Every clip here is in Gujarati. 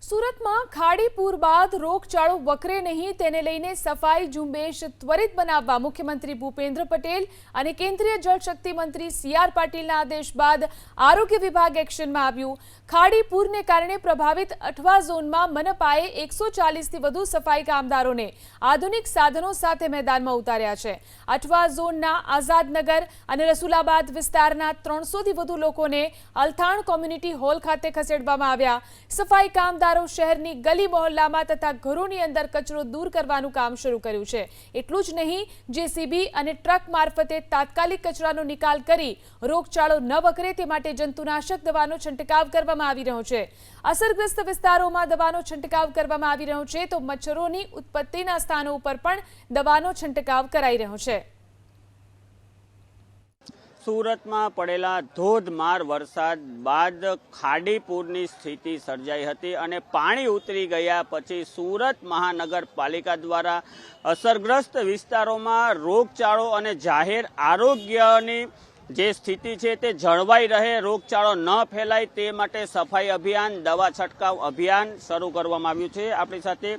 સુરતમાં ખાડી પૂર બાદ રોગચાળો વકરે નહીં તેને લઈને સફાઈ ઝુંબેશ ત્વરિત બનાવવા મુખ્યમંત્રી ભૂપેન્દ્ર પટેલ અને કેન્દ્રીય જળશક્તિ મંત્રી સી.આર. પાટીલના આદેશ બાદ આરોગ્ય વિભાગ એક્શનમાં આવ્યું। ખાડી પૂરને કારણે પ્રભાવિત અઠવા ઝોનમાં મનપાએ 140થી વધુ સફાઈ કામદારોને આધુનિક સાધનો સાથે મેદાનમાં ઉતાર્યા છે। અઠવા ઝોનના આઝાદનગર અને રસુલાબાદ વિસ્તારના 300થી વધુ લોકોને અલથાણ કોમ્યુનિટી હોલ ખાતે ખસેડવામાં આવ્યા। સફાઈ કામદારો શહેરની ગલી મોહલ્લામાં તથા ઘરોની અંદર કચરો દૂર કરવાનું કામ શરૂ કર્યું છે। એટલું જ નહીં, જેસીબી અને ટ્રક મારફતે તાત્કાલિક કચરાનો નિકાલ કરી રોગચાળો ન વકરે તે માટે જંતુનાશક દવાનો છંટકાવ કરવામાં આવી રહ્યો છે। અસરગ્રસ્ત વિસ્તારોમાં દવાનો છંટકાવ કરવામાં આવી રહ્યો છે તો મચ્છરોની ઉત્પત્તિના સ્થાનો ઉપર પણ દવાનો છંટકાવ કરાઈ રહ્યો છે। સુરતમાં પડેલા ધોધમાર વરસાદ બાદ ખાડીપૂરની સ્થિતિ સર્જાઈ હતી અને પાણી ઉતરી ગયા પછી સુરત મહાનગરપાલિકા દ્વારા અસરગ્રસ્ત વિસ્તારોમાં રોગચાળો અને જાહેર આરોગ્યની જે સ્થિતિ છે તે જળવાઈ રહે, રોગચાળો ન ફેલાય તે માટે સફાઈ અભિયાન, દવા છંટકાવ અભિયાન શરૂ કરવામાં આવ્યું છે। આપણી સાથે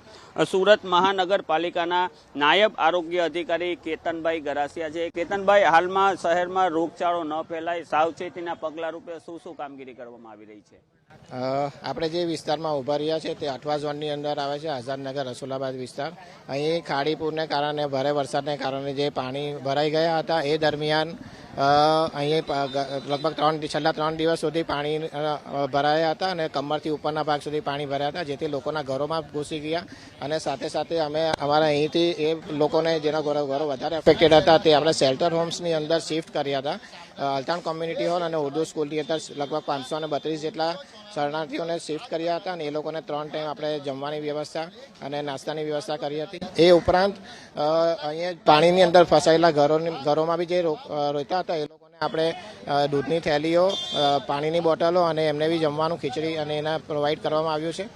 સુરત મહાનગરપાલિકાના નાયબ આરોગ્ય અધિકારી કેતનભાઈ ગરાસિયા છે। કેતનભાઈ, હાલમાં શહેરમાં રોગચાળો ન ફેલાય સાવચેતીના પગલા રૂપે શું શું કામગીરી કરવામાં આવી રહી છે? આપણે જે વિસ્તારમાં ઉભા રહ્યા છે તે અઠવા ઝોનની અંદર આવે છે, આઝાદનગર રસુલાબાદ વિસ્તાર। અહીં ખાડીપૂરને કારણે, ભારે વરસાદને કારણે જે પાણી ભરાઈ ગયા હતા એ દરમિયાન અહીં લગભગ છેલ્લા 3 દિવસ સુધી પાણી ભરાયા હતા અને કમરથી ઉપરના ભાગ સુધી પાણી ભર્યા હતા, જેથી લોકોના ઘરોમાં ઘૂસી ગયા। અને સાથે સાથે અમે અમારા અહીંથી એ લોકોને જેના ઘરો વધારે અફેક્ટેડ હતા તે આપણે શેલ્ટર હોમ્સની અંદર શિફ્ટ કર્યા હતા। અલથાણ કોમ્યુનિટી હોલ અને ઉર્દુ સ્કૂલ થિયેટર લગભગ 532 જેટલા શરણાર્થીઓને શિફ્ટ કર્યા હતા અને એ લોકોને 3 ટાઈમ આપણે જમવાની વ્યવસ્થા અને નાસ્તાની વ્યવસ્થા કરી હતી। એ ઉપરાંત અહીંયા પાણીની અંદર ફસાયેલા ઘરોમાં બી જે રહેતા હતા એ લોકોને આપણે દૂધની થેલીઓ, પાણીની બોટલો અને એમને બી જમવાનું, ખીચડી અને એના પ્રોવાઈડ કરવામાં આવ્યું છે।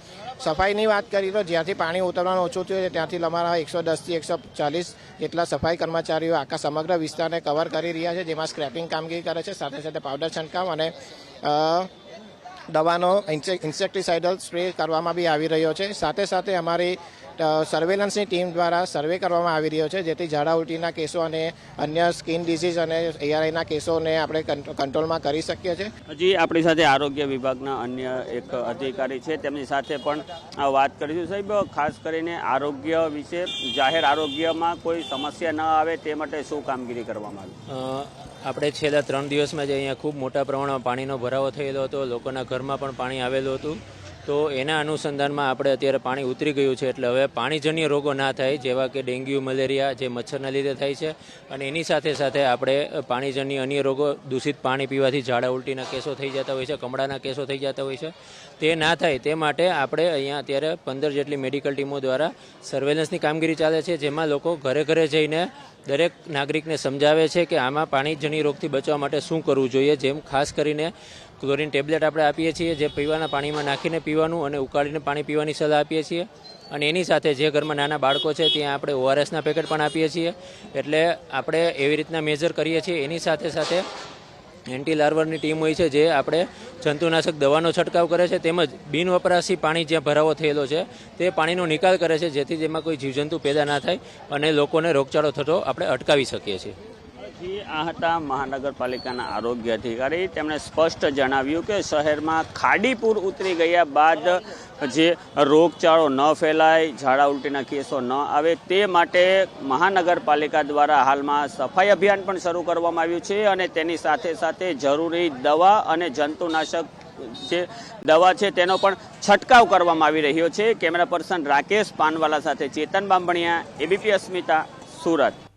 સફાઈની વાત કરીએ તો જ્યાંથી પાણી ઉતરવાનું ઓછું થયું છે ત્યાંથી અમારા 110થી 140 જેટલા સફાઈ કર્મચારીઓ આખા સમગ્ર વિસ્તારને કવર કરી રહ્યા છે, જેમાં સ્ક્રેપિંગ કામગીરી કરે છે, સાથે સાથે પાવડર છંટકાવ અને દવાનો ઇન્સેક્ટિસાઇડલ સ્પ્રે કરવામાં બી આવી રહ્યો છે। સાથે સાથે અમારી સર્વેલન્સની ટીમ દ્વારા સર્વે કરવામાં આવી રહ્યો છે, જેથી ઝાડા ઉલટીના કેસો અને અન્ય સ્કિન ડિઝીઝ અને ARIના કેસોને આપણે કંટ્રોલમાં કરી શકીએ છીએ। હજી આપણી સાથે આરોગ્ય વિભાગના અન્ય એક અધિકારી છે, તેમની સાથે પણ વાત કરીશું। સાહેબ, ખાસ કરીને આરોગ્ય વિશે, જાહેર આરોગ્યમાં કોઈ સમસ્યા ન આવે તે માટે શું કામગીરી કરવામાં આવી? આપણે છેલ્લા 3 દિવસમાં જ અહીંયા ખૂબ મોટા પ્રમાણમાં પાણીનો ભરાવો થયેલો હતો, લોકોના ઘરમાં પણ પાણી આવેલું હતું, તો એના અનુસંધાનમાં આપણે અત્યારે પાણી ઉતરી ગયું છે, એટલે હવે પાણીજન્ય રોગો ના થાય, જેવા કે ડેન્ગ્યુ, મલેરિયા જે મચ્છરના લીધે થાય છે, અને એની સાથે સાથે આપણે પાણીજન્ય અન્ય રોગો, દૂષિત પાણી પીવાથી ઝાડા ઉલટીના કેસો થઈ જતા હોય છે, કમળાના કેસો થઈ જતા હોય છે, તે ના થાય તે માટે આપણે અહીંયા અત્યારે 15 જેટલી મેડિકલ ટીમો દ્વારા સર્વેલન્સની કામગીરી ચાલે છે, જેમાં લોકો ઘરે ઘરે જઈને દરેક નાગરિકને સમજાવે છે કે આમાં પાણીજન્ય રોગથી બચવા માટે શું કરવું જોઈએ। જેમ ખાસ કરીને ક્લોરીન ટેબ્લેટ આપણે આપીએ છીએ, જે પીવાના પાણીમાં નાખીને પીવાનું અને ઉકાળીને પાણી પીવાની સલાહ આપીએ છીએ, અને એની સાથે જે ઘરમાં નાના બાળકો છે ત્યાં આપણે ORSના પેકેટ પણ આપીએ છીએ। એટલે આપણે એવી રીતના મેજર કરીએ છીએ। એની સાથે સાથે એન્ટી લાર્વરની ટીમ હોય છે, જે આપણે જંતુનાશક દવાનો છંટકાવ કરે છે, તેમજ બિનવપરાશી પાણી જ્યાં ભરાવો થયેલો છે તે પાણીનો નિકાલ કરે છે, જેથી તેમાં કોઈ જીવજંતુ પેદા ના થાય અને લોકોને રોગચાળો થતો આપણે અટકાવી શકીએ છીએ। આ હતા મહાનગરપાલિકાના આરોગ્ય અધિકારી। તેમણે સ્પષ્ટ જણાવ્યું કે શહેરમાં ખાડીપૂર ઉતરી ગયા બાદ જે રોગચાળો ન ફેલાય, ઝાડા ઉલટીના કેસો ન આવે તે માટે મહાનગરપાલિકા દ્વારા હાલમાં સફાઈ અભિયાન પણ શરૂ કરવામાં આવ્યું છે અને તેની સાથે સાથે જરૂરી દવા અને જંતુનાશક જે દવા છે તેનો પણ છંટકાવ કરવામાં આવી રહ્યો છે। કેમેરા પર્સન રાકેશ પાનવાલા સાથે ચેતન બાંભણિયા, ABP અસ્મિતા, સુરત।